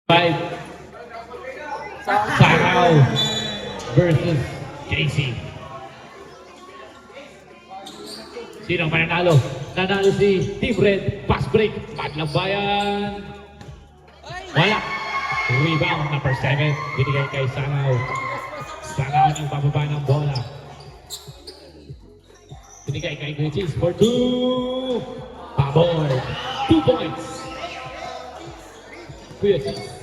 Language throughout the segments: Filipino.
5. Sakaw versus JC. Sino ang mananalo? Nanalo si Team Red. Pass break. Madlang Bayan. Wala. Rebound number 7. Binigay kay Sakaw. Sakaw ng bababa ng bola. Binigay kay Gregis for 2. Pabor. 2 points. Kuya Cheese.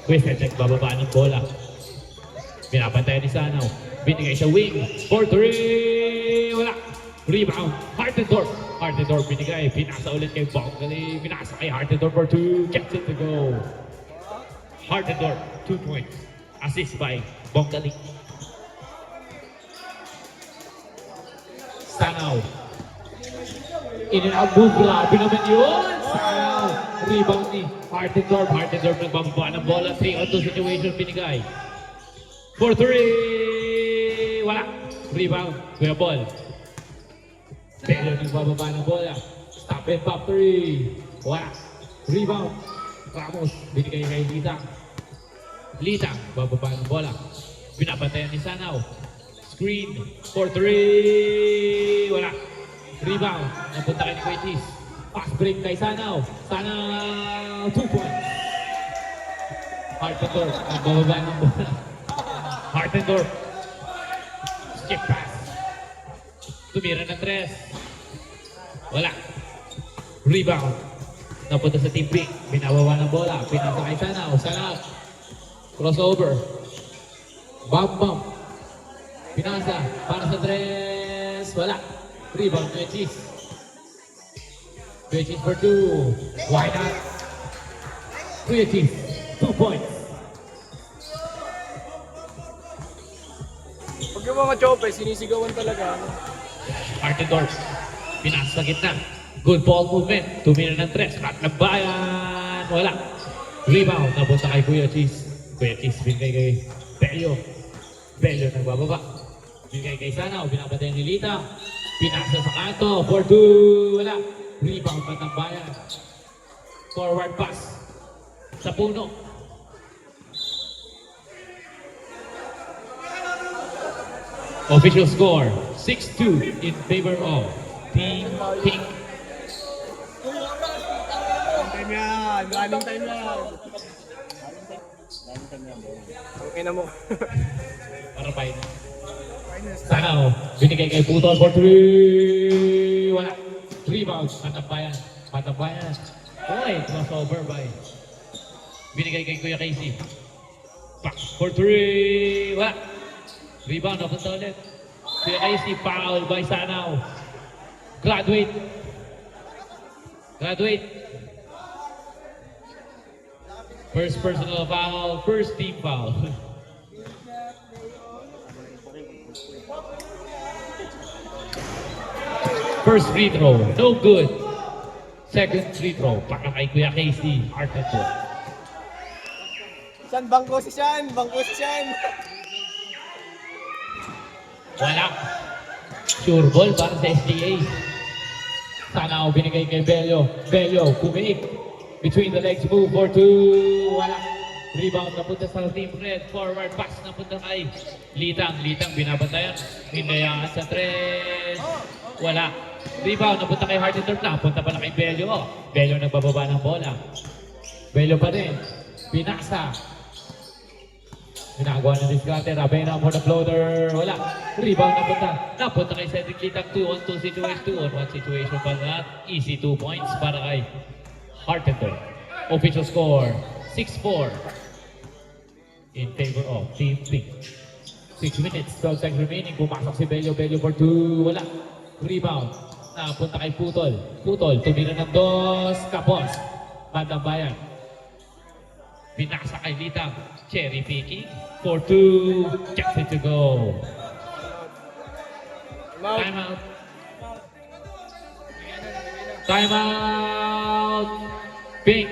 Twisted check, bababa ng bola. Pinapantay ni Sanaw. Binigay sa wing. For 3. Wala. Rebound. Hartendorf. Hartendorf binigay. Pinasa ulit kay Bongali. Pinasa kay Hartendorf for 2. Gets it to go. Hartendorf, 2 points. Assist by Bongali. Sanaw. In and out move. Grabe naman yun. Sanaw. Rebound ni Hartendorf. Hartendorf nagbababa ng bola. 3-on-2 situation binigay. For 3. Wala. Rebound. Kuya Ball. Pero nagbababa ng bola. Stop and pop 3. Wala. Rebound. Ramos. Binigay kay Lita. Lita. Bababa ng bola. Binabantayan ni Sanaw. Screen. For 3. Wala. Rebound. Napunta kay Kuya Cheese. Pass break kay Sanaw. Sanaw. 2 points. Hartendorf. Nagbababa ng bola. Hartendorf. Skip pass. Tumira ng 3. Wala. Rebound. Napunta sa team pick. Binababa ng bola. Pinasa kay Sanaw. Sanaw. Crossover. Bump. Pinasa. Para sa 3. Wala. Rebound kay Cheese. Kuya Cheese for 2. Why not? Kuya Cheese. 2 points. Pag yung mga chope, sinisigawan talaga. Hartendorf. Pinasa sa gitna. Good ball movement. Tumira ng 3. Madlang Bayan. Wala. Rebound. Napunta kay Kuya Cheese. Kuya Cheese binigay kay Bello. Bello nagbababa. Binigay kay Sanaw. Binabantay ni Lita. Pinasa sa kanto. For 2. Wala. Rebound Madlang Bayan. Forward pass. Sa puno. Official score, 6-2 in favor of Team Pink. Time yan! Running time yan! Okay na mo. Para pa yun. Sanaw, binigay kay Putol for 3. Wala. Rebound, Matabayan. Matabayan. Oy, crossover by. Binigay kay Kuya Casey. Back for 3. Wala. Rebound, napunta ulit. Kuya Casey, foul by Sanaw. Graduate. First personal foul, first team foul. First free throw, no good. Second free throw, para kay Kuya Casey, Arkansas. Saan? Bangko si Shan! Bangko si Shan! Wala. Sure ball para sa SGA. Sanaw binigay kay Bello. Bello, kumiik. Between the legs move for 2. Wala. Rebound napunta sa Team Red. Forward pass napunta kay Litang. Litang binabantayan. Hinayaan sa 3. Wala. Rebound napunta kay Hartendorf na. Punta pala kay Bello. Bello nagbababa ng bola. Bello pa rin. Pinasa. Ginagawa ng diskarte. Ravena for the floater. Wala. Rebound napunta kay Cedric Litang. 2-on-2 situation. 2-on-1 situation pa na. Easy 2 points para kay Hartendorf. Official score, 6-4 in favor of Team Pink. 6 minutes, 12 seconds remaining. Pumasok si Bello. Bello for 2. Wala. Rebound. Napunta kay Putol. Putol, tumira ng 2. Kapos. Madlang Bayan. Pinasa kay Litang. Cherry picking. For 2. Gets it to go. Time out. Time out. Pink.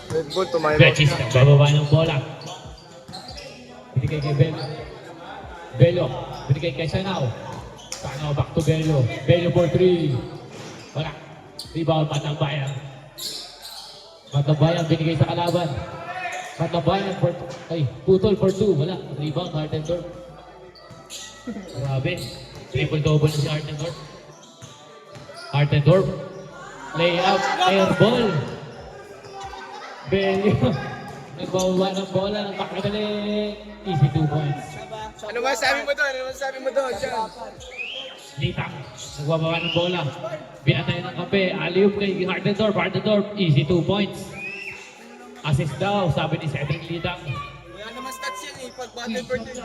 Red Bull, tumayo. Betis nagbababa ng bola. Binigay kay Bello. Bello, binigay kay Sanaw. Sana back to Bello. Bello for 3. Wala. Rebound, Matangbayan. Matangbayan binigay sa kalaban. Matangbayan for... Ay, putol for 2. Wala. Rebound, Hartendorf. Grabe. Triple-double na si Hartendorf. Hartendorf. Layup. Air ball. Bello. Nagbababa ng bola. Ng pakagaling. Easy 2 points. Ano masasabi mo doon? Ano masasabi mo doon? Diyan. Litang, nagbababa ng bola. Binatay ng kape. Alley-oop kay Hartendorf. Hartendorf, easy 2 points. Assist daw, sabi ni Cedric Litang. Wala naman stats yan eh. Pag battle per 30.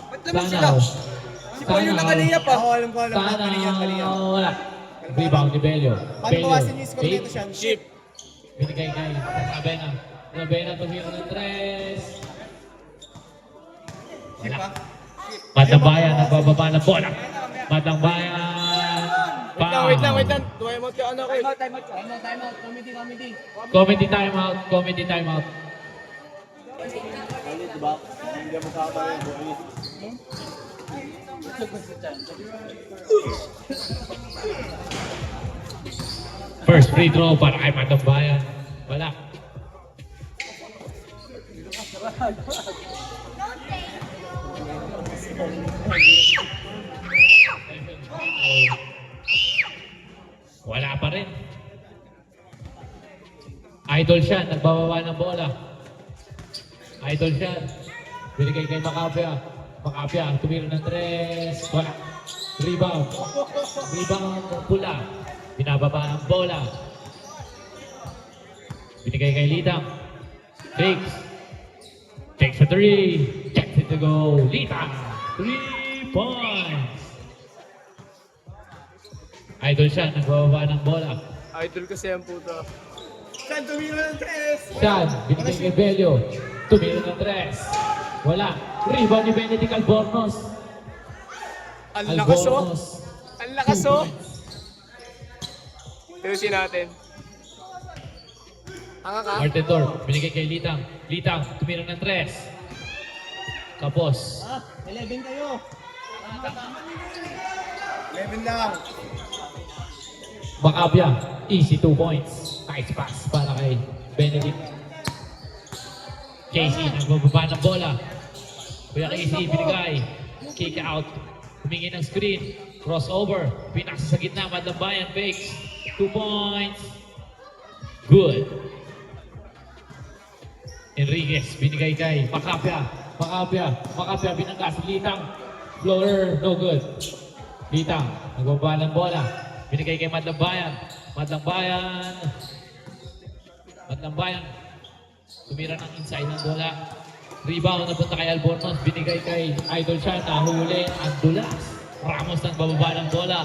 Ba't naman sila? Sana. Si Paul yung nakaliya pa. Oo, alam ko. Sana. Kaliya. Wala. Rebound ni Bello. Paano bawasan yung score nito siya? Ship. Binigay kay Rabena. Rabena tumira ng 3. Wala. Matangbayan, nagbababa ng bola. Matangbayan. Wait lang. Tuwaya mo tayo ano ko. Time out. Committee timeout. Diba? Hindi mo kaba yung First free throw para kay Matangbayan. Wala. Wala pa rin. Idol siya, nagbababa ng bola. Idol siya. Binigay kay Macapia. Macapia, tumira ng 3. Wala. Rebound. Rebound ng pula. Binababa ng bola. Binigay kay Litang. Takes. Takes a 3. Checks it to go. Litang. 3 points. Idol siya, nagbababa ng bola. Idol kasi ang puto. Saan tumira ng 3? Siyan, binigay kay Bello. Tumira ng 3. Wala. Rebound ni Benedict Albornoz. Ang lakas oh. Albornoz. Ang lakas oh. Tinusin natin. Hanga ka. Hartendorf, binigay kay Litang. Litang, tumira ng 3. Kapos. 11 kayo. 11 lang. Macapia, easy 2 points. Nice pass para kay Benedict. Casey, nagbababa ng bola. Kuya Casey, binigay. Kick out. Humingi ng screen. Crossover. Pinasa sa gitna. Matangbayan, fakes. 2 points. Good. Enriquez, binigay kay Macapia. Macapia, binangga si Litang. Floater, no good. Litang, nagbababa ng bola. Binigay kay Matangbayan. Matangbayan. Tumira ng inside ng bola. Rebound napunta kay Albornoz. Binigay kay Idol siya. Nahuli ang dulas. Ramos nang bababa ng bola.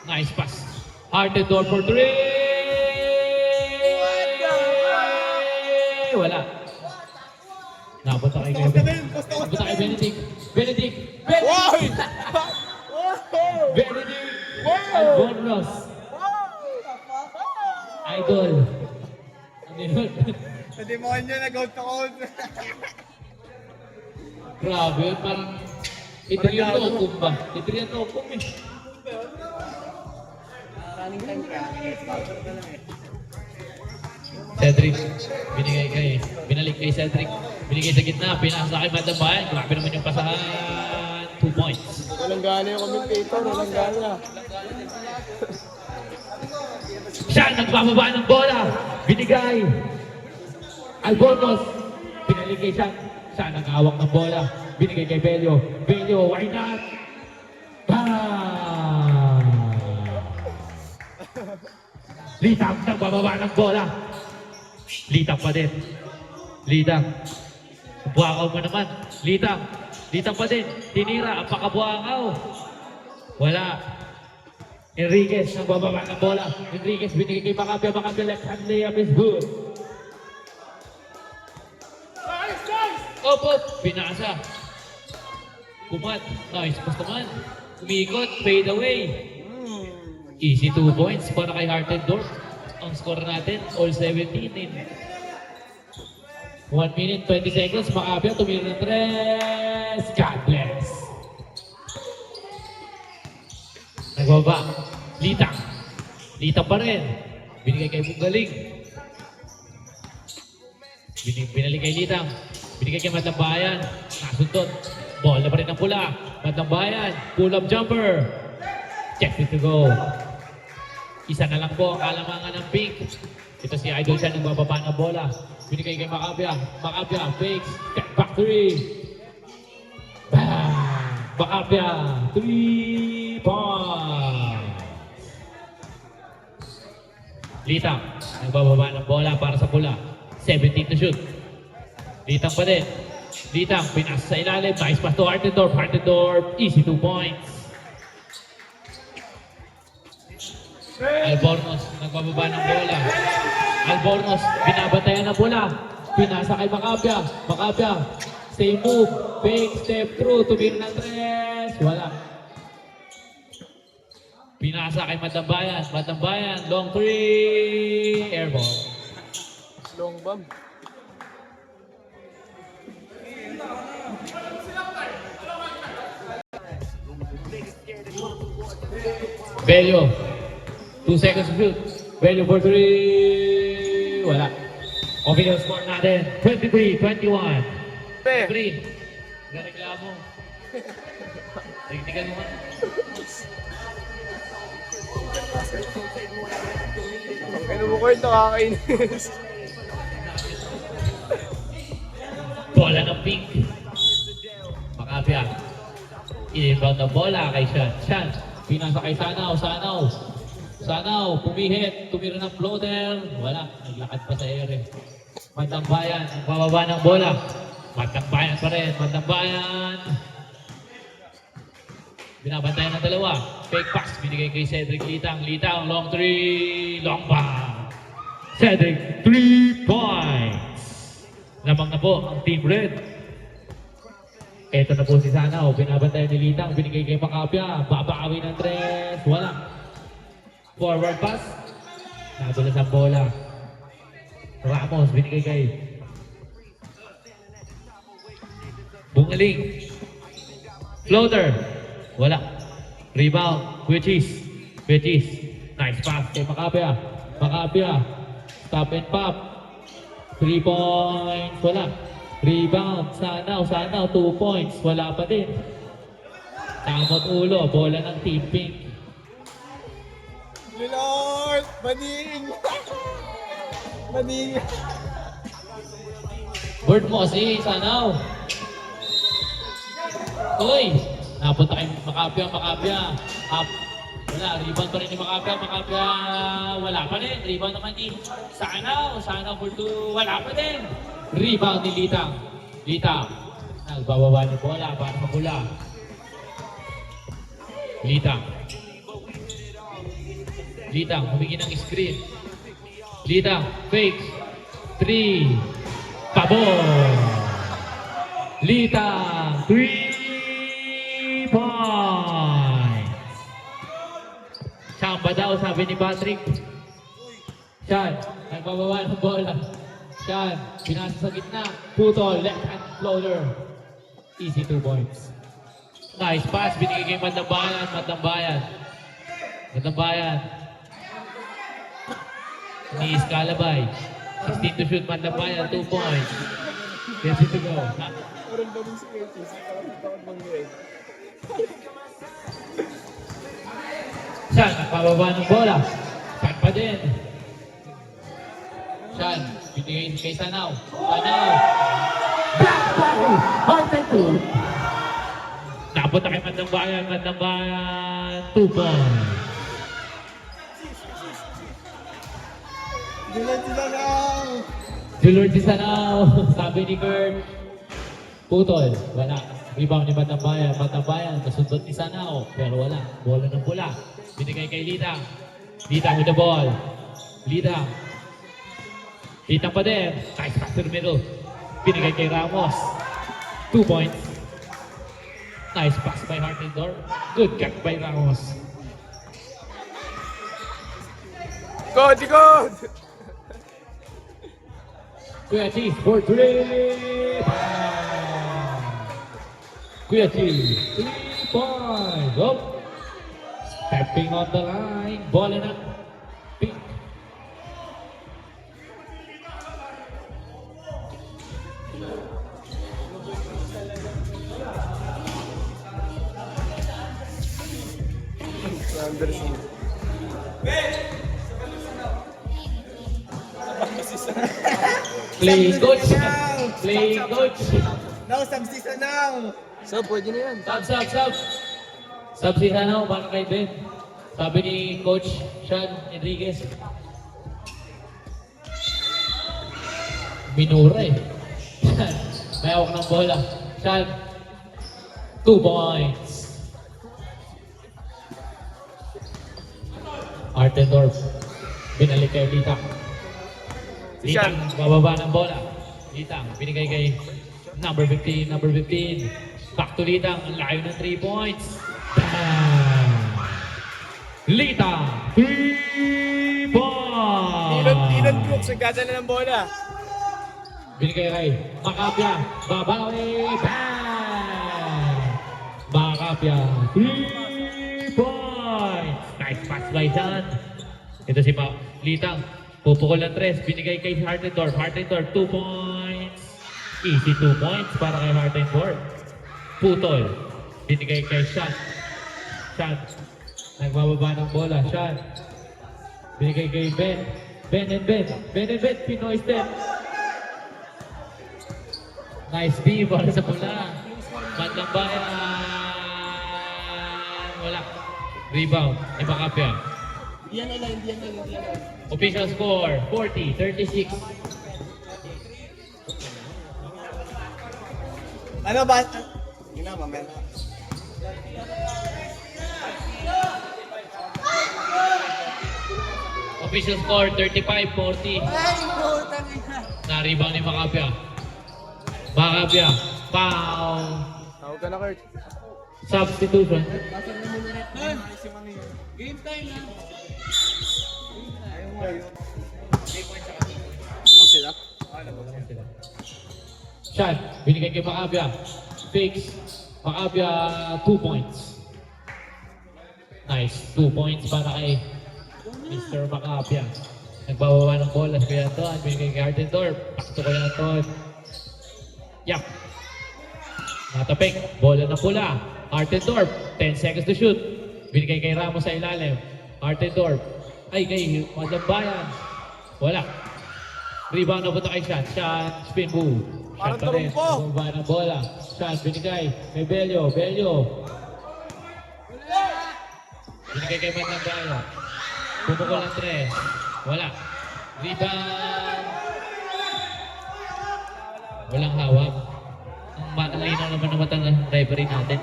Nice pass. Hartendorf for 3. Wala. Napunta kay Benedict. Benedict. Wow! Benedict. Albornoz. Idol. Ano yun? Sa demonyo nag-out to out. Grabe, parang Itriyan Locum ba? Itriyan Locum eh. Running time ka. Cedric, binalik kay Cedric. Binigay sa gitna, pinasa kay Matangbayan. Grabe naman yung pasahan. 2 points. Walang gana yung commentator. Walang gana. Siya nagbababa ng bola. Binigay. Albornoz. Binalik kay siya. Siya nag-awak ng bola. Binigay kay Bello. Bello, why not? Bang! Litang nagbababa ng bola. Litang pa din. Litang. Buwakaw mo naman. Litang. Litang pa din. Tinira. Ang pakabuwakaw. Wala. Enriquez nagbababa ng bola. Enriquez binigay kay Macapia. Macapia left hand layup is good. Op. Pinasa. Kumat. Nice pass naman. Umikot. Fade away. Easy 2 points para kay Hartendorf. Ang score natin, all 17 in 1 minute, 20 seconds. Macapia, tumira ng 3. God bless. Nagbaba. Litang. Litang pa rin. Binigay kay Bugaling. Binalik kay Litang. Binigay kay Matambayan. Nasuntot. Bola pa rin ang pula. Matambayan. Pull-up jumper. Check it to go. Isa na lang po ang kalamangan ng pink. Ito si Idol siya nang bababa ng bola. Binigay kay Macapia. Macapia. Fakes. Step back 3. Bang! Macapia. 3 points. Litang. Nagbababa ng bola para sa pula. 17 to shoot. Litang pa din. Litang. Pinasa sa ilalim. Nice pass to Hartendorf. Hartendorf. Easy 2 points. Albornoz, nagbababa ng bola. Albornoz, binabantayan ng bola. Pinasa kay Macapia. Macapia, same move. Fake step through. Tumira ng tres. Wala. Pinasa kay Matambayan. Matambayan, long 3. Airball. Long bomb. Bello. 2 seconds to shoot. Bello for 3. Wala. Official score natin. 23-21. Green. Gareklamo. Tignan mo nga. Ano mo ko ito, nakakainis. Bola ng pink. Macapia. In-inbound na bola kay Shan. Shan. Pinasa kay Sanaw. Sanaw. Sanaw. Pumihit. Tumira ng floater. Wala. Naglakad pa sa ere. Matambayan. Ang bababa ng bola. Matambayan pa rin. Matambayan. Binabantayan ng dalawa. Fake pass. Binigay kay Cedric Litang. Litang. Long 3. Long ball. Cedric. 3 points. Lamang na po ang Team Red. Ito na po si Sanaw. Binabantayan ni Litang. Binigay kay Macapia. Babawi ng tres. Wala. Forward pass. Nadulas ang bola. Ramos. Binigay kay Bungaling. Floater. Wala. Rebound. Kuichis. Nice pass kay Macapia. Macapia. Stop and pop. 3 points. Wala. Rebound. Sanaw. 2 points. Wala pa din. Tamot ulo. Bola ng Team Pink. Lord! Bading! Bading! Bird mo si Sanaw. Uy! Napunta kay Macapia. Up. Wala. Rebound pa rin ni Macapia. Wala pa din. Rebound naman ni Sanaw for 2. Wala pa din. Rebound ni Litang. Nagbababa ni bola para sa pula. Litang, humingi ng screen. Litang, fake. 3. Pabor. Litang, 3 points. Chamba daw, sabi ni Patrick. Sean, nagbababa ng bola. Sean, pinasa sa gitna. Putol, left hand floater. Easy 2 points. Nice pass, binigay kay Matambayan. Ni Escalabay. 16 to shoot, Matambayan, 2 points. Ready to go. Parang ganun si Curtis. Takot bang yun? Sean, nagpababa ng bola. Sean pa din. Sean, binigay kay Sanaw. Black body, Hartendorf. Napunta kay Matambayan, 2 points. Dulord si Sanaw. Sabi ni Kurt. Putol. Wala. Rebound ni Matambayan. Nasundot ni Sanaw. Pero wala. Bola ng pula. Binigay kay Litang. Litang with the ball. Litang pa din. Nice pass to the middle. Binigay kay Ramos. 2 points. Nice pass by Hartendorf. Good cut by Ramos. Good! Kuya Cheese for 3. Kuya Cheese, 3 points. Oh. Stepping on the line. Bola na. Pink. Anderson. Playing coach. Playing coach. Now, subseason now. So, pwede na yan. Sub. Sub si Hanaw, paano kay Ben? Sabi ni Coach Sean Enriquez. Minura eh. May hawak ng bola. Sean, 2 points. Artendorf, binalik kay Litang. Litang, bababa ng bola. Litang, binigay kay number 15. Back to Litang, ang layo ng 3 points. Bam! Litang, 3 points! Tinod Brooks, nagkasa na ng bola. Binigay kay Macapia, babawi, bam! Macapia, 3 points! Nice pass by Sean. Ito si Litang, pupukol ng 3, binigay kay Hartendorf, 2 points. Easy 2 points para kay Hartendorf. Putol, binigay kay Sean. Nagbababa ng bola, Sean. Binigay kay Ben. Ben and Ben, Pinoy step. Nice D, bola sa pula. Bandang bayan. Wala. Rebound, ni Macapia. Hindi yan. Official score, 40-36. Ano ba? Hindi na, mamaya na. Official score, 35-40. Na-rebound ni Macapia. Foul. Tawag ka na, Kurt. Substitution. Game time na. Shot, binigay kay Macapia. Fix. Macapia, 2 points. Nice, 2 points para kay Mr. Macapia. Nagbababa ng bola sa Kuya Anton. Binigay kay Hartendorf. Pakto Kuya Anton. Yap. Natapik. Bola na pula. Hartendorf. 10 seconds to shoot. Binigay kay Ramos sa ilalim. Hartendorf. Ay, kay Madambayan. Wala. Rebound na punta kay Sean. Sean, spin move. Parang Shot pa rin. turumpo. Bumaba ng bola. Sean, binigay. Kay Belio. Binigay kay Madambayan. Pumukol ng 3. Wala. Rebound. Walang hawak. Ang linaw naman ng mata ng referee natin.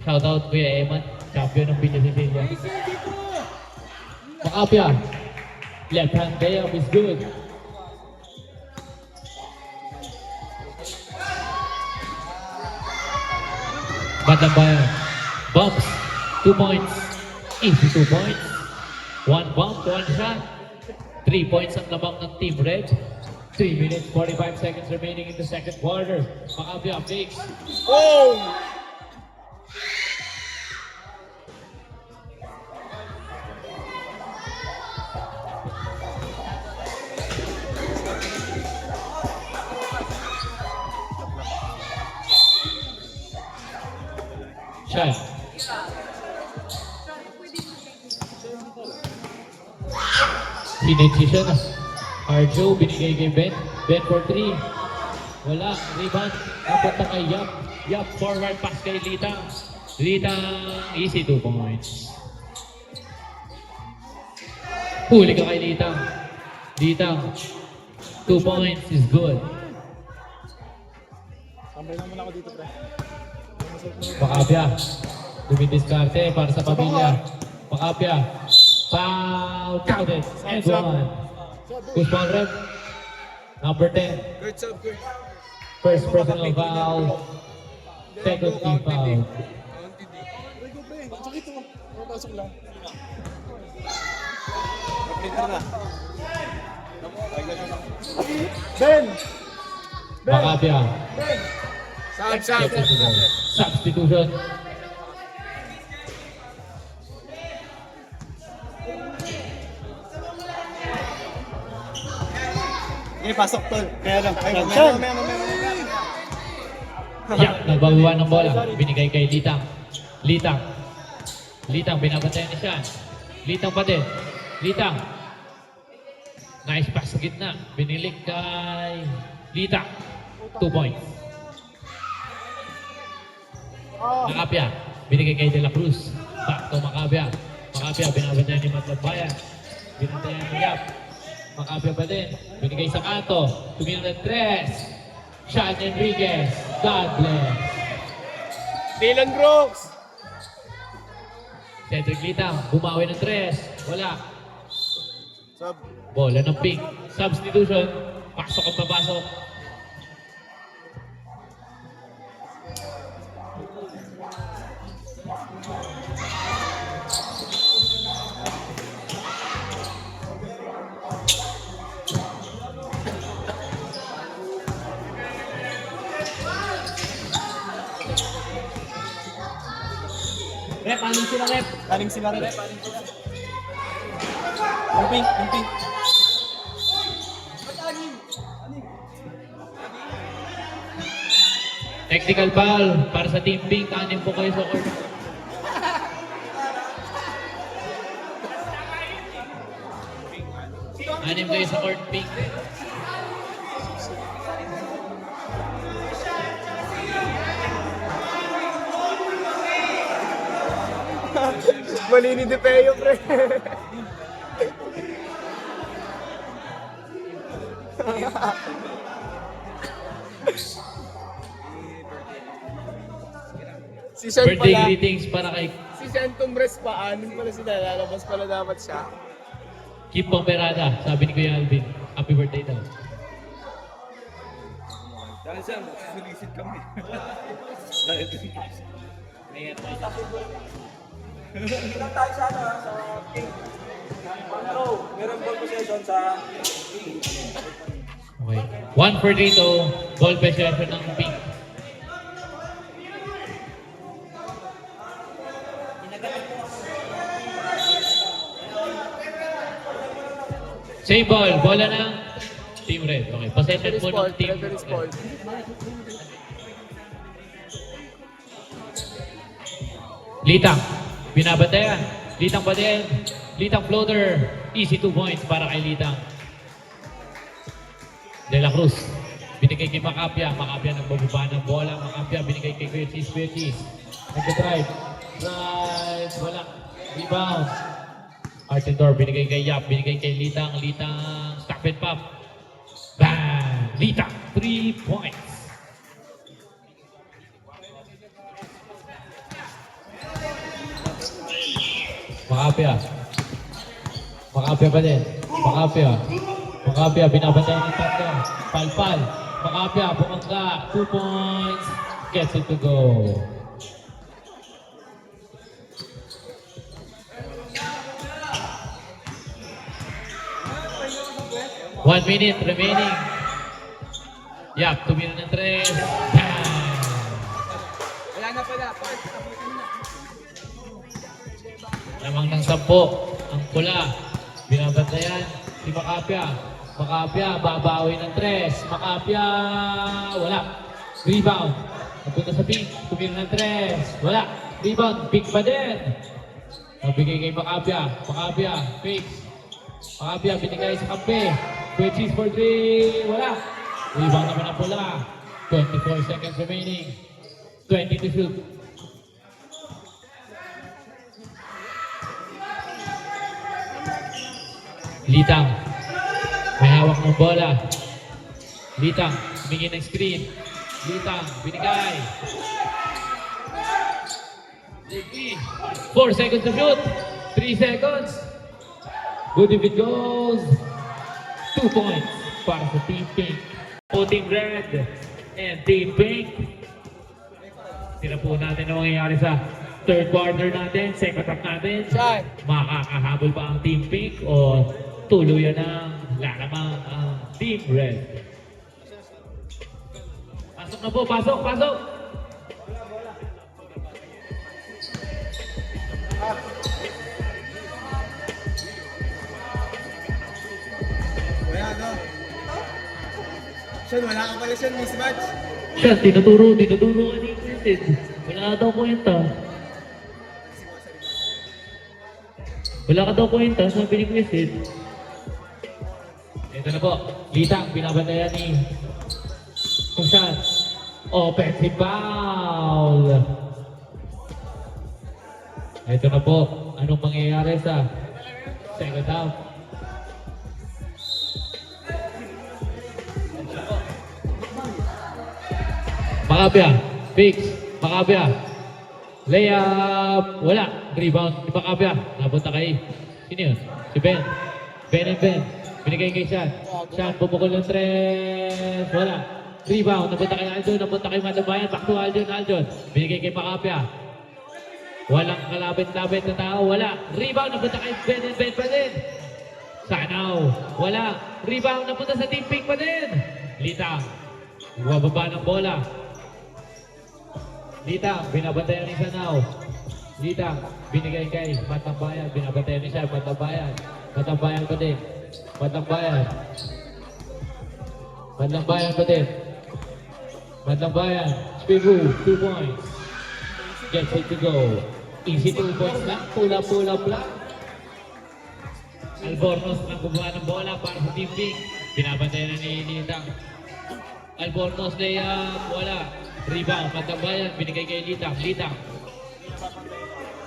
Shoutout Kuya Eman, champion ng Villa Cecilia. Macapia. Left hand layup is good. Madambayan. Bumps. 2 points. Easy 2 points. 1 bump, 1 shot. 3 points ang lamang ng Team Red. 3 minutes, 45 seconds remaining in the second quarter. Macapia fakes. Oh! Shot. Pinag siya na. Arjo, binigay kay Ben. Ben for 3. Wala. Rebound. Napunta kay Yap. Yap, forward pass kay Litang. Litang, easy 2 points. Huli ka kay Litang. Litang, 2 points is good. Tambay naman ako dito, pre. Macapia, dumidiskarte para sa pamilya. Macapia, foul, counted, and 1. Who's foul rep? Number 10. Good job, good. First personal foul. Second team foul. Sakit mo. Pasok lang. Mag-enter na. Ben! Macapia, Sab! substitution. Eh, pasok tol. Kaya lang. Ay, Sean. mamaya. Yeah, nagbababa ng bola. Binigay kay Litang. Litang. Litang, binabantayan ni Sean. Litang pa din. Litang. Nice pass sa gitna. Binilik kay Litang. 2 points. Macapia. Binigay kay De La Cruz. Back to Macapia. Macapia, binabantayan ni Matlabayan. Binabantayan ni Yap. Macapia pa din. Binigay sa kanto. Tumingin ng 3. Sean Enriquez. God bless. Dylan Brooks. Cedric Litang. Bumawi ng 3. Wala. Sub. Bola ng pink. Substitution. Pasok at papasok. Rep, aning sila rep. Aling sila rin. Yung pink. Technical foul para sa Team Pink. Anim po kayo sa court. Anim kayo sa court, Pink. Mali ni DePeo, pre. Si Sean Birthday pala. greetings para kay Si Sean Tumbres pa. Anong pala sila? Lalabas pala dapat siya. Kim Pomperada. Sabi ni Kuya Alvin. Happy birthday daw. Dahil siya, sulisit kami. Ilang tayo sa ano, sa King. Meron ball possession sa Okay. 1 for 3 to ball possession ng Pink. Same ball. Bola ng Team Red. Okay. Possession po ng Team Referee's fault. Litang. Binabantayan. Litang pa din. Litang floater. Easy 2 points para kay Litang. De La Cruz. Binigay kay Macapia. Macapia nagbababa ng bola. Macapia binigay kay Kuya Cheese. Kuya Cheese. Nagka-drive. Drive. Wala. Rebound. Artendor binigay kay Yap. Binigay kay Litang. Litang. Stop and pop. Bang! Litang. 3 points. Macapia. Macapia pa din. Macapia. Macapia, binabantayan ng tatlo. Palpal. Macapia, bumangga. 2 points. Gets it to go. One minute remaining. Yap, tumira ng 3. Wala na pala. Lamang ng 10 ang pula. Binabantayan si Macapia. Macapia, babawi ng 3. Macapia, wala. Rebound. Napunta sa Pink. Tumira ng 3. Wala. Rebound. Pink pa din. Nabigay kay Macapia. Macapia, fake. Macapia, binigay sa kampe. Twitches for 3. Wala. Rebound naman ang pula. 24 seconds remaining. 20 to shoot. Litang. May hawak ng bola. Litang. Tumingin ng screen. Litang. Binigay. 4 seconds to shoot. 3 seconds. Good if it goes. 2 points para sa Team Pink. O Team Red and Team Pink. Tira po natin ang mangyayari sa third quarter natin, second half natin. Saan? Makakahabol pa ang Team Pink o tuluyan ng lalamang ang Team Red. Pasok na po, pasok, pasok! Wala na. Sean, wala ka pala Sean, mismatch. Siya, tinuturo ka ni Quinted. Wala daw kwenta. Wala ka daw kwenta, sabi ni Quinted. Ito na po, Litang, binabantayan ni Kushan. Offensive foul. Ito na po, anong mangyayari sa second half? Makapia, fix, Makapia. Layup, wala. Rebound ni Makapia. Napunta kay, sino yun? Si Ben. Ben. Binigay kay Sean. Sean, pupukol ng tres. Wala. Rebound, napunta kay Aljon, napunta kay Matabayan. Back to Aljon. Binigay kay Makapia. Walang kalabit-labit na tao, wala. Rebound, napunta kay Ben pa din. Sanaw, wala. Rebound, napunta sa team pick pa din. Litang, bumababa ng bola. Litang, binabantayan ni Sanaw. Litang, binigay kay Matambayan. Binabantayan ni siya, Matambayan. Matambayan pa din. Matambayan pa din. Matambayan, Spigu, 2 points. Get set to go. Easy 2 points lang. Pula lang. Albornoz ang gumawa ng bola para sa team pick. Binabantayan na ni Litang. Albornoz layup, wala. Rebound, Matambayan, binigay kay Litang.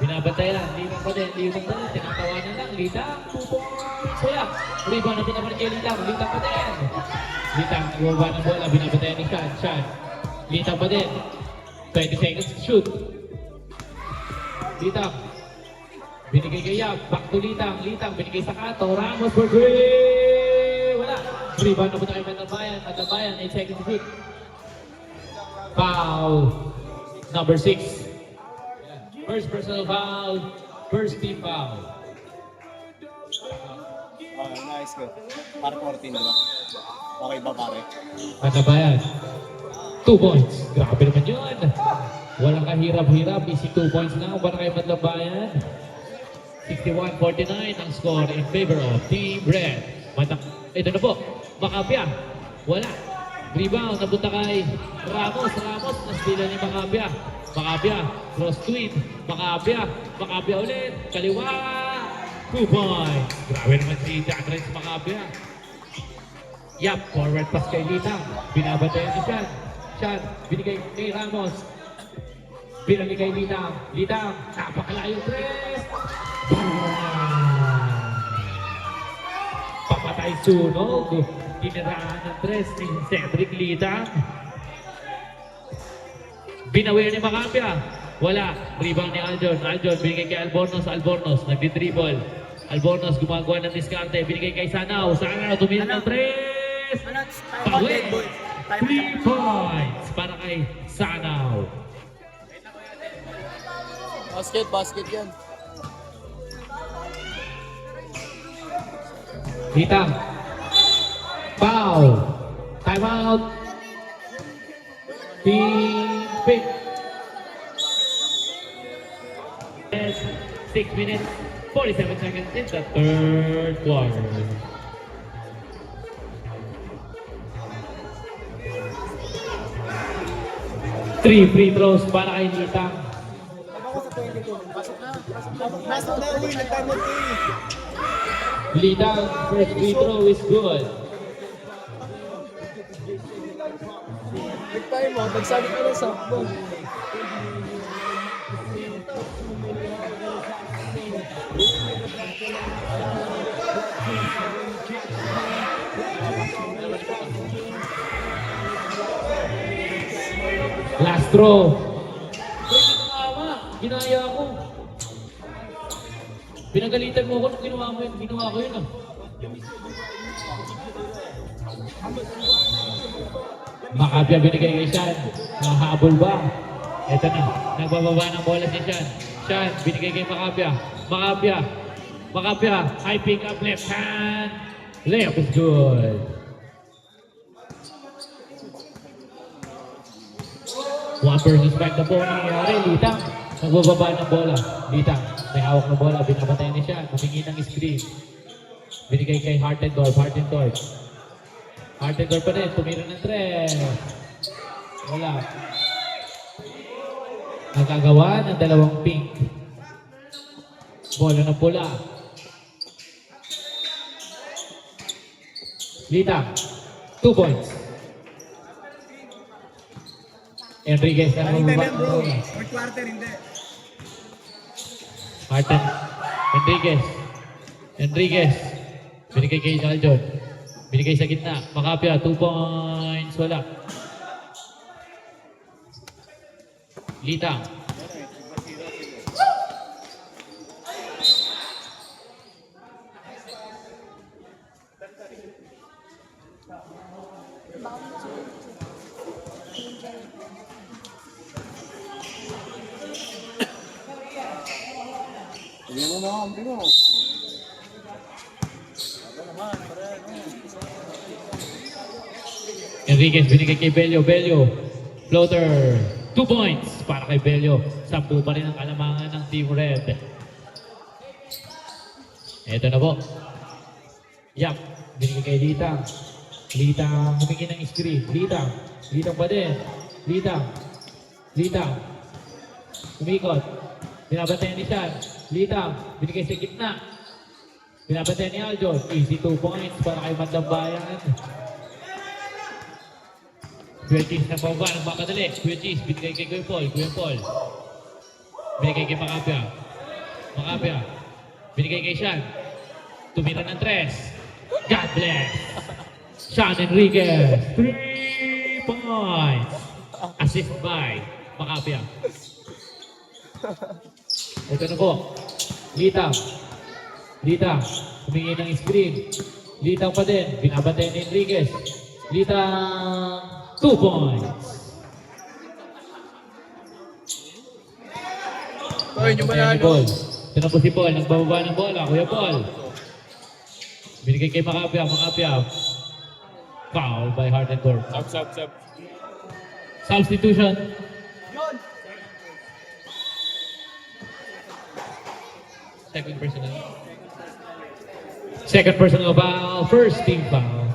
Binabantayan, Litang pa din. Tinatawanan lang, Litang. 2 points, wala. Rebound, napunta pa rin kay Litang pa din. Litang, gumawa ng bola, binabantayan ni Sean. Litang pa din. 20 seconds to shoot. Litang, binigay kay Yap, back to Litang, binigay sa Kato, Ramos for 3, wala. Rebound, napunta kay Matambayan, 8 seconds to shoot. Foul, number 6. First personal foul, first team foul. Nice ko. Para 14, di ba? Okay ba pare? Matambayan, 2 points. Grabe naman yun. Walang kahirap-hirap, easy 2 points lang para kay Matambayan. 61-49 ang score in favor of Team Red. Ito na po, Makapia. Wala. Rebound, napunta kay Ramos, nasila ni Makapia, cross tweet, Makapia ulit, kaliwa, 2 points. Grabe naman si John Renz Makapia. Yap, forward pass kay Litang, binabantayan ni Sean, binigay kay Ramos, binigay kay Litang, napakalayo tres. Papatay sunog. Tiniraan ng tres ni Cedric Litang. Binawir ni Makapia. Wala. Rebound ni Aljon, binigay kay Albornoz, nagdi-dribble. Albornoz gumagawa ng diskarte. Binigay kay Sanaw, tumira ng tres. Pawin. 3 points para kay Sanaw. Basket yan. Litang. Foul. Timeout. Team pick. 6 minutes, 47 seconds in the third quarter. Three free throws para kay Litang. Pasok na, uy, nagtamot ko eh. Litang, first free throw is good. Nag-time out, nagsabi ka ng sakto. Last throw. Ginaya ako. Pinagalitan mo ako nung ginawa mo yun. Ginawa ko yun ah. Makapia binigay kay Sean. Nahabol ba? Ito na. Nagbababa ng bola si Sean. Sean, binigay kay Makapia. Makapia. High pick up left hand. Layup is good. One person's back na po ni Litang. Nagbababa ng bola. Litang, may hawak ng bola. Binabatay ni siya. Humingi ng screen. Binigay kay Hartendorf. Hartendorf pa rin, tumira ng 3. Wala. Nagagawa ng dalawang pink. Bola ng pula. Lita, 2 points. Enriquez na Galing bumaba time yan, ng bro. bola. Fourth quarter, hindi. Martin, Enriquez. Enriquez. Binigay kay Aljon. Binigay sa gitna. Makapia, 2 points. Wala. Litang. Hindi mo na, hindi mo. Enriquez binigay kay Bello. Bello. Floater. 2 points para kay Bello. 10 pa rin ang kalamangan ng Team Red. Ito na po. Yap. Binigay kay Litang. Litang humingi ng screen. Litang. Litang pa din. Litang. Litang. Umikot. Binabantayan ni Sean. Litang. Binigay sa gitna. Binabantayan ni Aljon. Easy 2 points para kay Magdambayan. Kuya Cheese na baba ng makadali. Kuya Cheese, binigay kay Kuya Paul. Kuya Paul. Binigay kay Makapia. Makapia. Binigay kay Sean. Tumira ng 3. God bless. Sean Enriquez. 3 points. Assist by Makapia. Ito na po. Litang. Litang. Humingi ng screen. Litang pa din. Binabantayan ni Enriquez. Litang. 2 points. Hoy, yung Ni Paul. Ito na po si Paul. Nagbababa ng bola. Kuya Paul. Binigay kay Makapia. Makapia. Foul by Hartendorf. Sub. Substitution. Second personal foul. First team foul.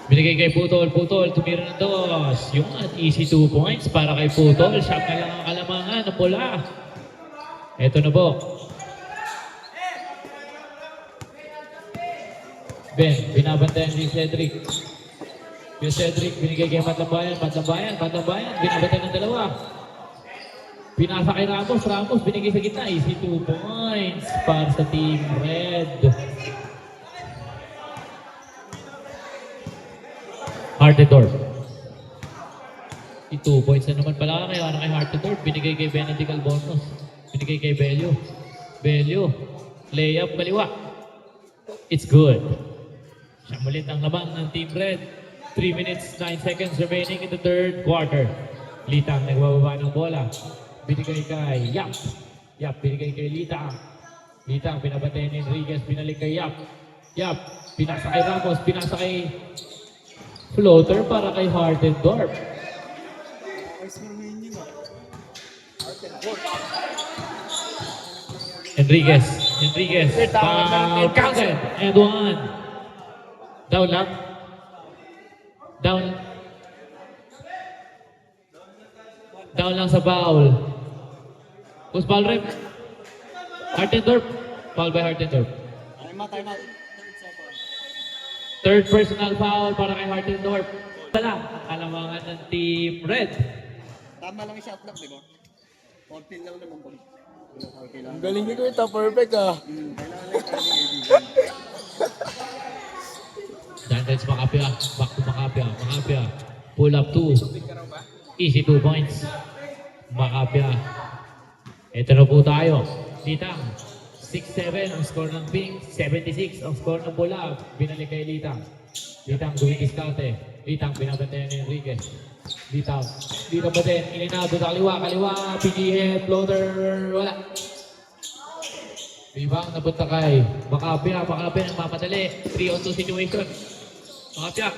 Binigay kay Putol. Putol, tumira ng 2. Yung easy 2 points para kay Putol. Siya na lang ang kalamangan ng pula. Ito na po. Ben, binabantayan si Cedric. Yung Cedric, binigay kay Matlambayan. Matlambayan, binabantayan ng 2. Pinasa kay Ramos. Ramos, binigay sa gitna. Easy 2 points para sa Team Red. Hartendorf. 2 points na naman pala kay Hartendorf. Binigay kay Benedict Albornoz. Binigay kay Bello. Bello. Layup kaliwa. It's good. Siya mulit ang lamang ng Team Red. 3 minutes, 9 seconds remaining in the third quarter. Litang nagbababa ng bola. Binigay kay Yap. Yap, binigay kay Litang. Litang, pinabantay ni Enriquez. Binalik kay Yap. Yap, pinasa kay Ramos. Pinasa kay floater para kay Hartendorf. Enriquez. Foul counted. And 1. Down lang. Down lang sa foul. Who's foul rep? Hartendorf. Foul by Hartendorf. Time out. Third personal foul para kay Hartendorf. Wala. Kalamangan ng Team Red. Tama lang yung shot clock, di ba? 14 lang naman po. Ang galing ni Kuya, perfect ah. Kailangan lang yung timing, Dantes Makapia. Back to Makapia. Makapia. Pull up 2. Easy 2 points. Makapia. Ito na po tayo. Litang. 6-7 ang score ng Pink. 76 ang score ng pula. Binalik kay Litang. Litang dumidiskarte. Litang binabantayan ni Enriquez. Litang. Dito ba din? Ininado sa kaliwa. PGF. Floater. Wala. Rebound napunta kay Makapia. Makapia ang mapadali. 3-on-2 situation. Makapia.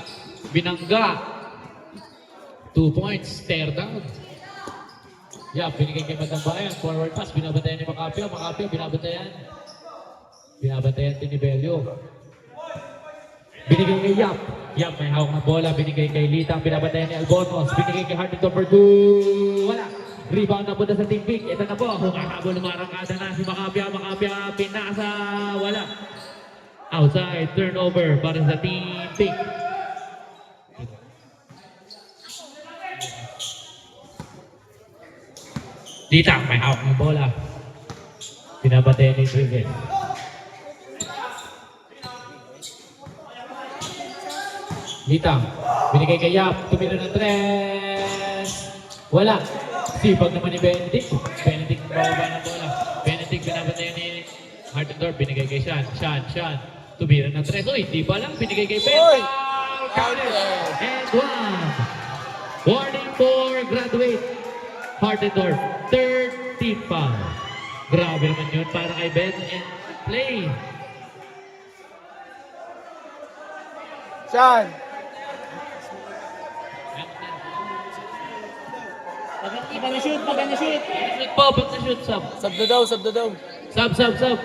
Binangga. 2 points, stare down. Yap, binigay kay Matambayan. Forward pass, binabantayan ni Macapia. Macapia, binabantayan. Binabantayan din ni Belio. Binigay kay Yap. Yap, may hawak na bola. Binigay kay Litang. Binabantayan ni Albonos. Binigay kay Harding number 2. Wala. Rebound na punta sa Team Pink. Ito na po. Humahabol, lumarangkada na si Macapia. Macapia, pinasa. Wala. Outside, turnover para sa Team Pink. Litang, may hawak ng bola. Binabantayan ni Trigger. Litang, binigay kay Yap, tumira ng 3. Wala. Sipag naman ni Benedict. Benedict, bababa ng bola. Benedict, binabantayan ni Hartendorf, binigay kay Sean. Sean, tumira ng 3. Uy, di pa lang, binigay kay Ben. Oy! Counter! And 1. Warning for graduate. Hartendorf, third team foul. Grabe naman yun para kay Ben and play. Sean! Pag na-shoot, pag na-shoot. Shoot po, pag na-shoot, sub. Sub na daw, sub na daw. Sub.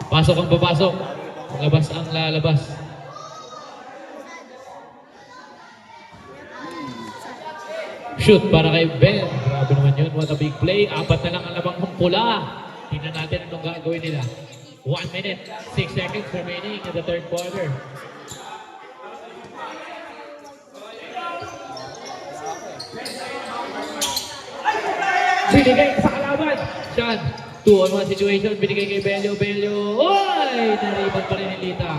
Pasok ang papasok. Labas ang lalabas. Shoot para kay Ben. Grabe naman yun. What a big play. 4 na lang ang labang ng pula. Tingnan natin anong gagawin nila. 1 minute, 6 seconds remaining in the third quarter. Binigay sa kalaban. Sean, 2-on-1 situation. Binigay kay Belio. Oy! Nariban pa rin ni Lita.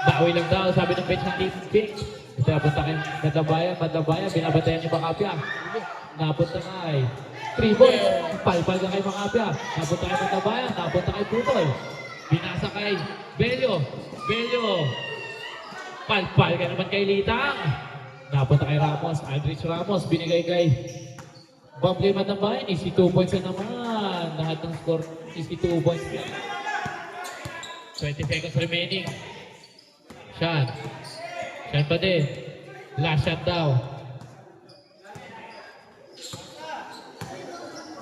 Bawi lang daw, sabi ng bench ng Team Pink. Ito napunta kay Matambayan. Binabantayan ni Macapia. Napunta na ay 3 points. Palpal ka kay Macapia. Napunta kay Matambayan. Napunta kay Putoy. Binasa kay Belio. Palpal ka naman kay Litang. Napunta kay Ramos. Aldrich Ramos. Binigay kay Bambley Matambayan. Easy 2 points na naman. Lahat ng score, easy 2 points. 20 seconds remaining. Sean pa din. Last shot daw.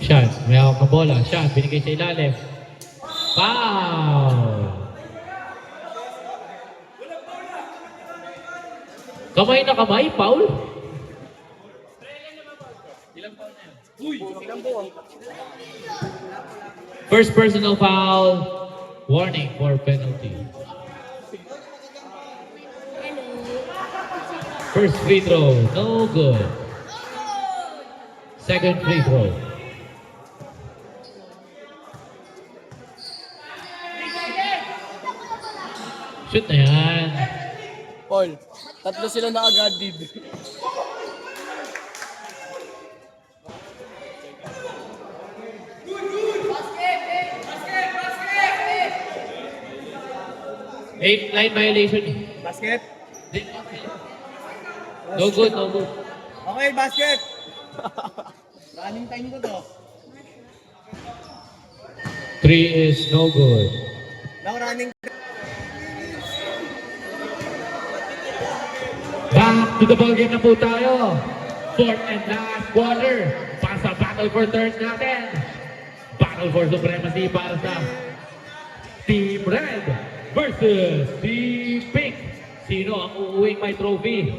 Sean, may hawak ng bola. Sean, binigay sa ilalim. Foul! Kamay na kamay, foul? First personal foul. Warning for penalty. First free throw, no good. Second free throw. Shoot na yan. Paul, tatlo sila nakagadid. Eight line violation. Basket? No good. Okay, basket! Running time ko to. 3 is no good. Now running. Back to the ballgame na po tayo. Fourth and last quarter. Pasa battle for third natin. Battle for supremacy para sa Team Red versus Team Pink. Sino ang uuwing may trophy?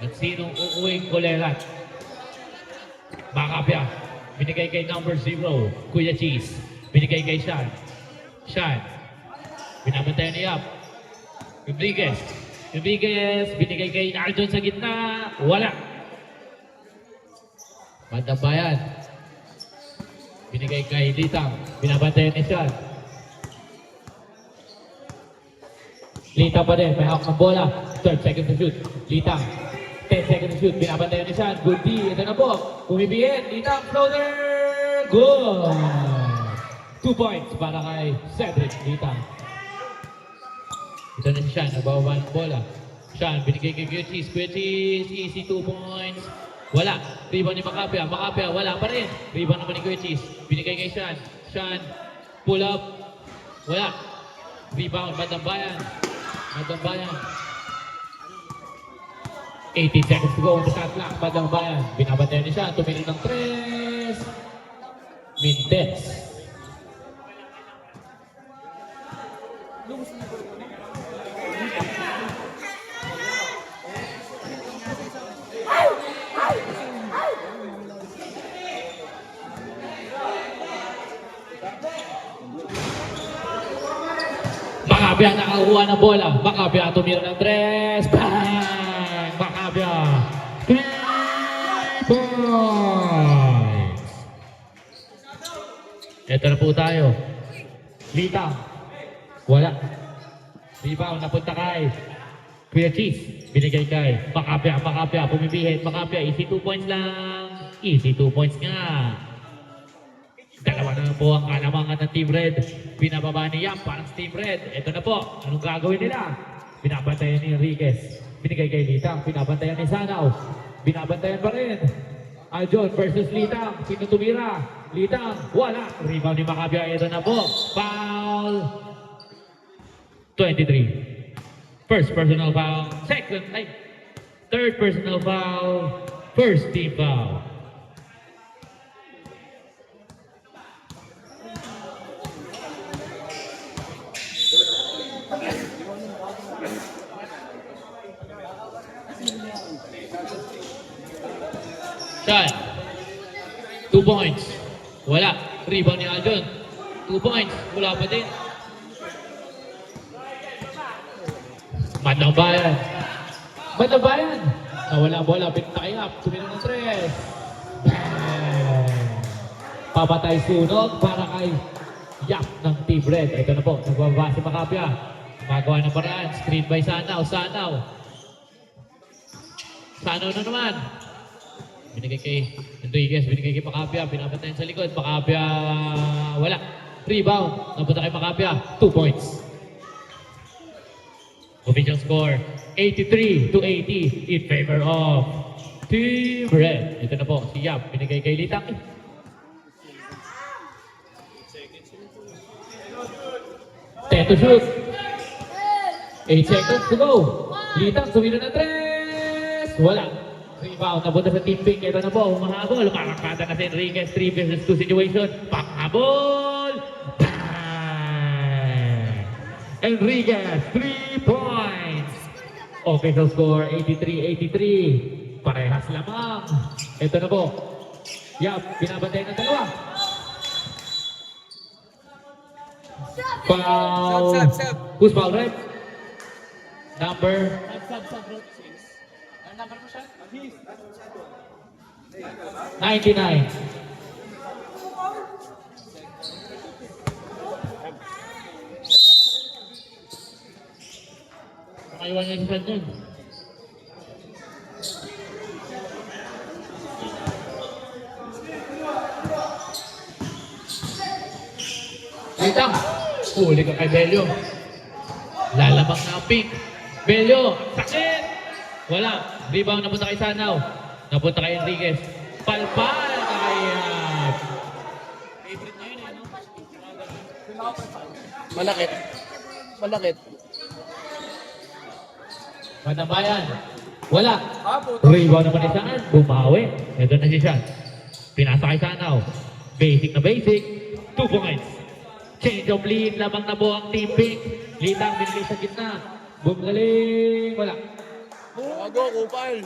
At sino ang uuwing kulerat? Macapia. Binigay kay number 0, Kuya Cheese. Binigay kay Sean. Binabantayan ni Yap. Rodriguez, binigay kay Arjun sa gitna. Wala. Matambayan. Binigay kay Litang. Binabantayan ni Sean. Litang pa din. May hawak ng bola. 12 seconds to shoot. Litang. 10 seconds to shoot. Binabantayan ni Sean. Good D. Ito na po. Bumibigyan. Litang. Floater. Good. 2 points para kay Cedric Litang. Ito na si Sean, nagbababa ng bola. Sean, binigay kay Kuya Cheese. Easy 2 points. Wala. Rebound ni Macapia. Wala pa rin. Rebound naman ni Kuya Cheese. Binigay kay Sean. Pull up. Wala. Rebound, Madambayan. Madambayan. 18 seconds to go on the shot clock. Madambayan. Binabantayan niya siya. Tumingin ng 3. Mintes. Macapia nakakuha ng bola. Macapia tumira ng 3. Bang! Macapia. 3 points. Ito na po tayo. Litang. Wala. Rebound napunta kay Kuya Cheese. Binigay kay Macapia. Macapia pumipihit. Macapia easy 2 points lang. Easy 2 points nga. Dalawa na po ang kalamangan ng Team Red. Binababa ni Yam para sa Team Red. Ito na po. Anong gagawin nila? Binabantayan ni Enriquez. Binigay kay Litang. Binabantayan ni Sanaw. Binabantayan pa rin. Aljon versus Litang. Sino tumira? Litang. Wala. Rebound ni Macapia. Ito na po. Foul. 23. First personal foul. Third personal foul. First team foul. Shot. 2 points. Wala. Rebound ni Aljon. 2 points. Wala pa din. Madambayan. Madambayan. Nawala bola. Pintakay up. Tumira ng 3. Papatay sunog para kay Yak ng Team Red. Ito na po. Nagbababa si Macapia. Magawa ng paraan. Screen by Sanaw. Sanaw. Sanaw na naman. Binigay kay Enriquez, binigay kay Macapia, binabantayan sa likod. Macapia, wala. Rebound, napunta kay Macapia, 2 points. Official score, 83-80 in favor of Team Red. Ito na po, si Yap, binigay kay Litang. Ten to shoot. 8 seconds to go. Litang, sumira na 3. Wala. Rebound, napunta sa team pink. Ito na po, humahabol. Makakata na si Enriquez. 3 versus 2 situation. Panghabol! Bang! Enriquez, 3 points. Official score, 83-83. Parehas lamang. Ito na po. Yap, binabantay ng dalawa. Foul. Who's foul, right? Number? Number mo siya? 99. Nakaiwan niya si Fred nun. Litang. Huli ka kay Belio. Lalabang na ang pink. Belio. Sakit. Wala. Rebound napunta kay Sanaw. Napunta kay Enriquez. Palpal kay favorite na yun no? Malakit. Malakit. Madambayan. Wala. Rebound naman ni Saan. Bumawi. Ito na si Sean. Pinasa kay Sanaw. Basic na basic. 2 points. Change of lead. Labang na po ang team pink. Litang binigay sa gitna. Bumagaling. Wala. Bago, kupal.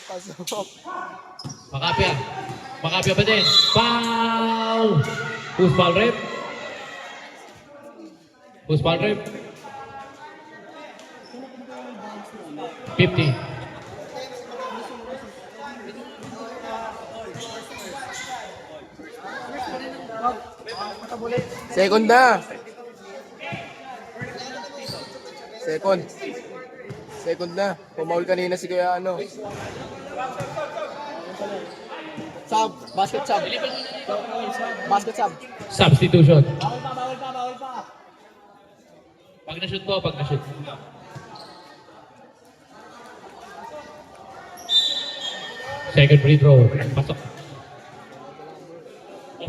Pasok. Macapia. Macapia pa din. Foul! Who's foul rep? Who's foul rep? 50. Second na. Second. Second na. Pumaul kanina si Kuya ano. Sub. Basket sub. Basket sub. Substitution. Bawal pa. Pag na-shoot po, pag na-shoot. Second free throw. Pasok.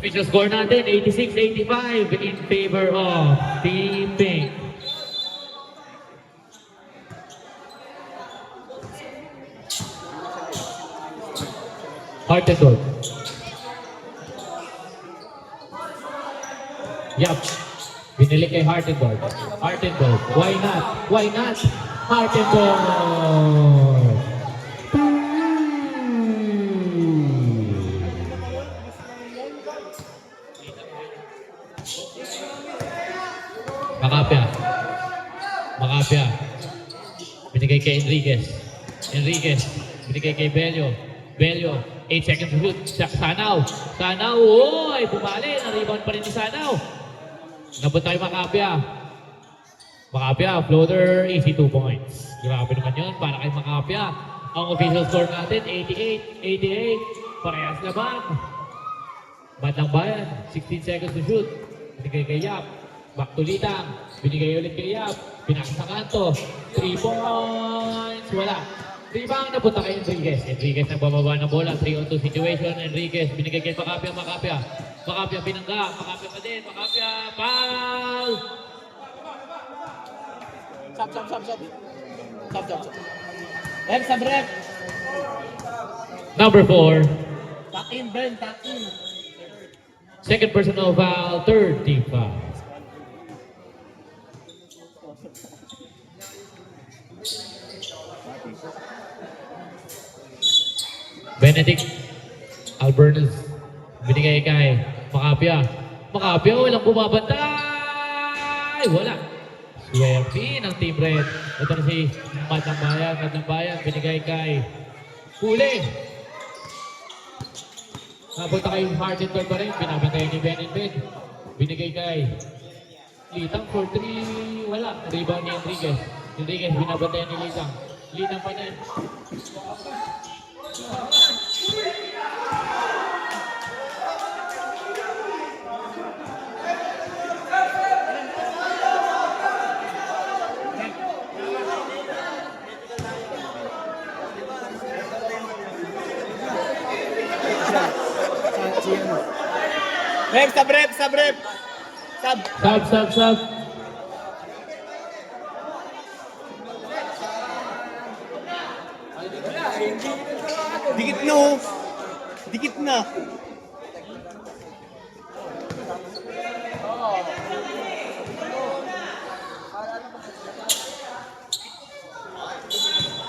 Official score natin, 86-85 in favor of Team Pink. Hartendorf. Yup. Binili kay Hartendorf. Hartendorf. Why not? Why not? Hartendorf. Makapia. Makapia. Binigay kay Enriquez. Enriquez. Binigay kay Bello. Bello. 8 seconds to shoot. Sanaw. Sanaw. Oy! Bumali. Na-rebound pa rin ni Sanaw. Nabot tayo Makapia. Makapia. Floater. Easy 2 points. Grabe naman yun. Para kay Makapia. Ang official score natin, 88-88. Parehas laban. Batang Bayan. 16 seconds to shoot. Binigay kay Yap. Back to Litang. Binigay ulit kay Yap. Pinaksa sa kanto. 3 points. Wala. Rebound na punta kay Enriquez. Enriquez nagbababa ng bola. 3-on-2 situation. Enriquez. Binigay kay Makapia. Makapia. Makapia binangga. Makapia pa din. Makapia. Foul! Sub. Rep. Number 4. Tuck in, Ben. Tuck in. Second personal foul. Third team foul. Benedict Albernes. Binigay kay Makapia. Makapia, walang bumabantay! Wala. Swerte ng Team Red. Ito na si Matang Bayan. Matang Bayan. Binigay kay Huli. Napunta kay Hartendorf pa rin. Binabantayan ni Ben and Ben. Binigay kay Litang for 3. Wala. Rebound ni Enriquez. Enriquez binabantayan ni Litang. Litang pa din. Rep. Sub. Dikit na.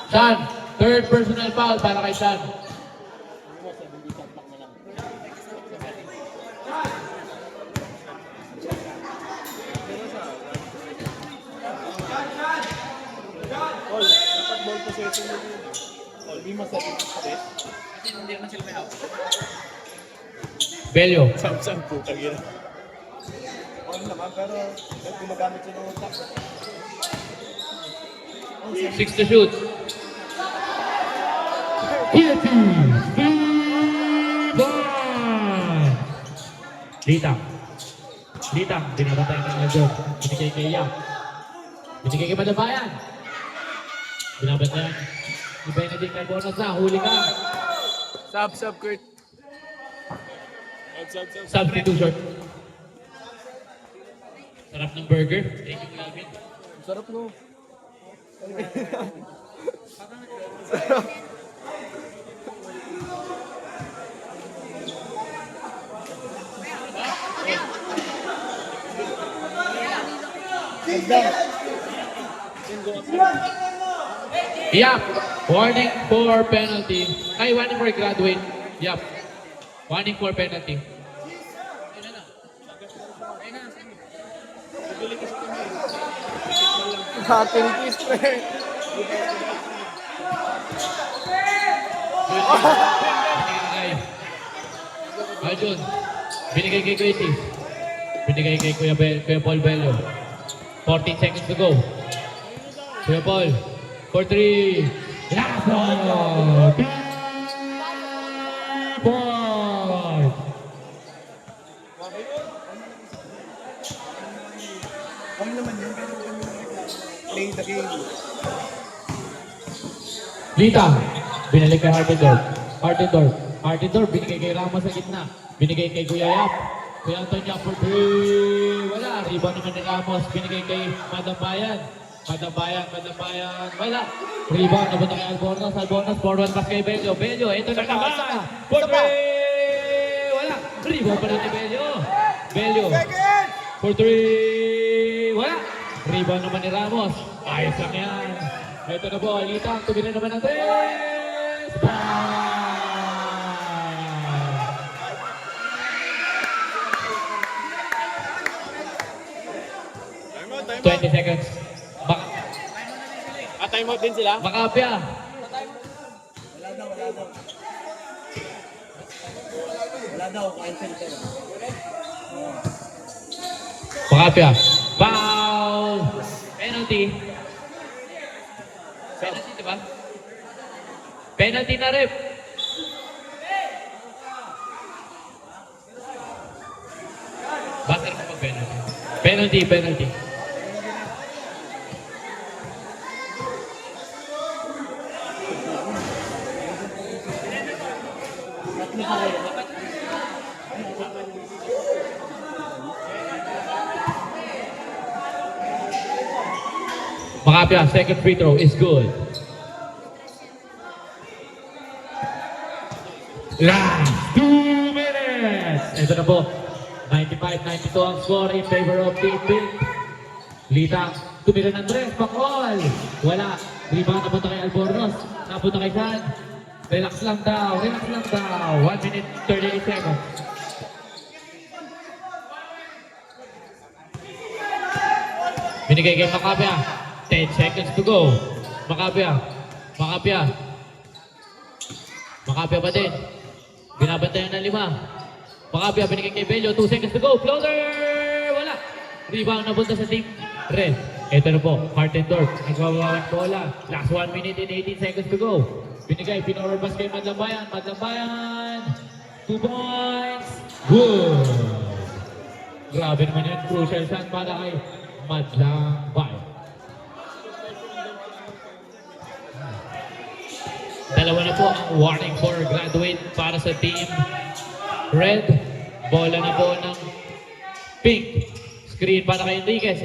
Shan, third personal foul para kay Shan. Bello. Sub po, kagila. Ano naman, pero gumagamit siya ng utak. 6 to shoot. Litang, binabatay ng Aljon. Binigay kay Yap. Binigay kay Madabayan. Binabantayan ni Benedict Albonos na. Huli ka. Sub, Kurt. Substitution. Sarap ng burger. Thank you, Calvin. Sarap no. Yap. Warning for penalty. Ay, warning for graduate. Yap. Warning for penalty. Ating kiss, pre. Arjun, binigay kay Gracie. Binigay kay Kuya Paul Bello. 14 seconds to go. Kuya Paul, for 3. Last one! Point! Ano naman yun? Playing the game. Lita, binalik kay Hartendorf. Hartendorf, binigay kay Ramos sa gitna. Binigay kay Kuya Yap. Kuya Anton Yap for 3. Wala. Rebound naman ni Ramos. Binigay kay Madam Bayan. Madam Bayan. Wala. Rebound napunta kay Albornoz. Forward pass kay Bello. Ito na naman. For 3. Wala. Rebound pa rin ni Bello. For 3. Wala. Rebound naman ni Ramos. Ayos lang yan. Ito na po. Litang. Tumira naman ng 3. Bang! 20 seconds. Time out din sila? Makapya. Wala daw, cancel ka. Makapya. Foul. Penalty. Penalty, diba? Penalty na rep. Bater mo pag penalty. Penalty. Makapya, second free throw is good. Last 2 minutes. Ito na po. 95-92 ang score in favor of Team Pink. Litang, tumira ng 3, pakol. Wala. Rebound napunta kay Albornoz. Napunta kay San. Relax lang daw. 1 minute 38 seconds. Binigay kay Makapya. 10 seconds to go. Makapya pa din. Binabantayan ng 5. Makapya binigay kay Bello. 2 seconds to go. Floater! Wala. Rebound na punta sa team red. Ito na po. Martindorf. Nagwawawang bola. Last 1 minute and 18 seconds to go. Binigay. Pinorbas kay Madlambayan. 2 points. Good. Grabe naman yun. Crucial shot para kay Madlambayan. Dalawa na po ang warning for graduate para sa team red. Bola na po ng pink. Screen para kay Enriquez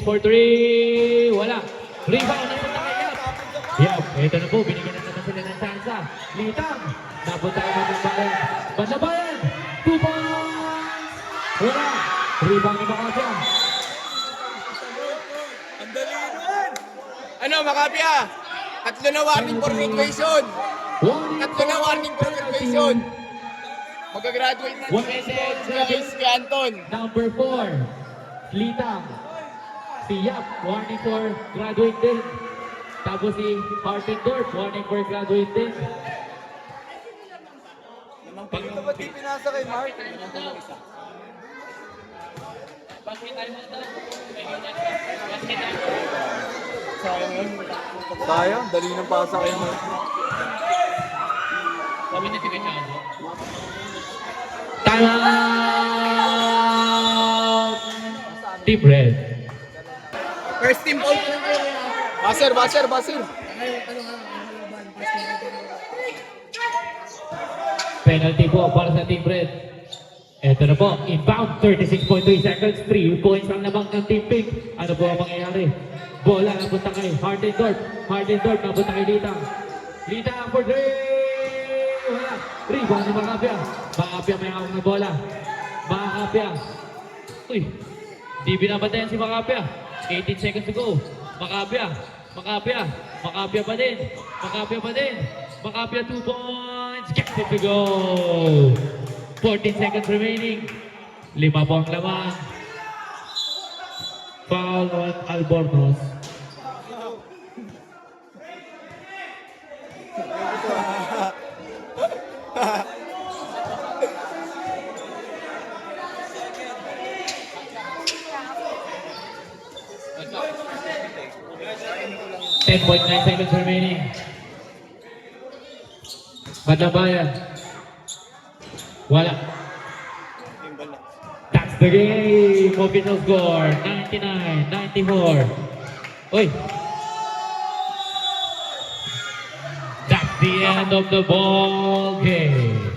for 3. Wala. Rebound na punta kay Yap. Ito na po. Binigyan na naman sila ng chance. Litang. Napunta kay Madlambayan. 2 points. Wala. Rebound na Makapya. Ang dali nun! Ano, Makapya? Tatlo na warning for graduation! Mag-graduate na si Anton. Number 4, Litang. Si Yap, warning for graduate din. Tapos si Martindorf, warning for graduate din. Ito ba't di pinasa kay Mark? Sayang, dali ng pasa kay Mark. Time out! Team Red. First team ball. Baser. Penalty po para sa Team Red. Ito na po, inbound, 36.3 seconds, 3 points ang nabang ng Team Pink. Ano po ang mangyayari? Bola napunta kay Hartendorf napunta kay Litang for 3. Wala. Rebound ni Makapya may hawak na bola. Uy, di binabantayan si Makapya. 18 seconds to go. Makapya pa din. Makapya 2 points. Gets it to go. 14 seconds remaining. 5 po ang laman. Foul on Albornoz. .9 seconds remaining. Madlambayan. Wala. That's the game. Official score 99-94. Uy. That's the end of the ball game.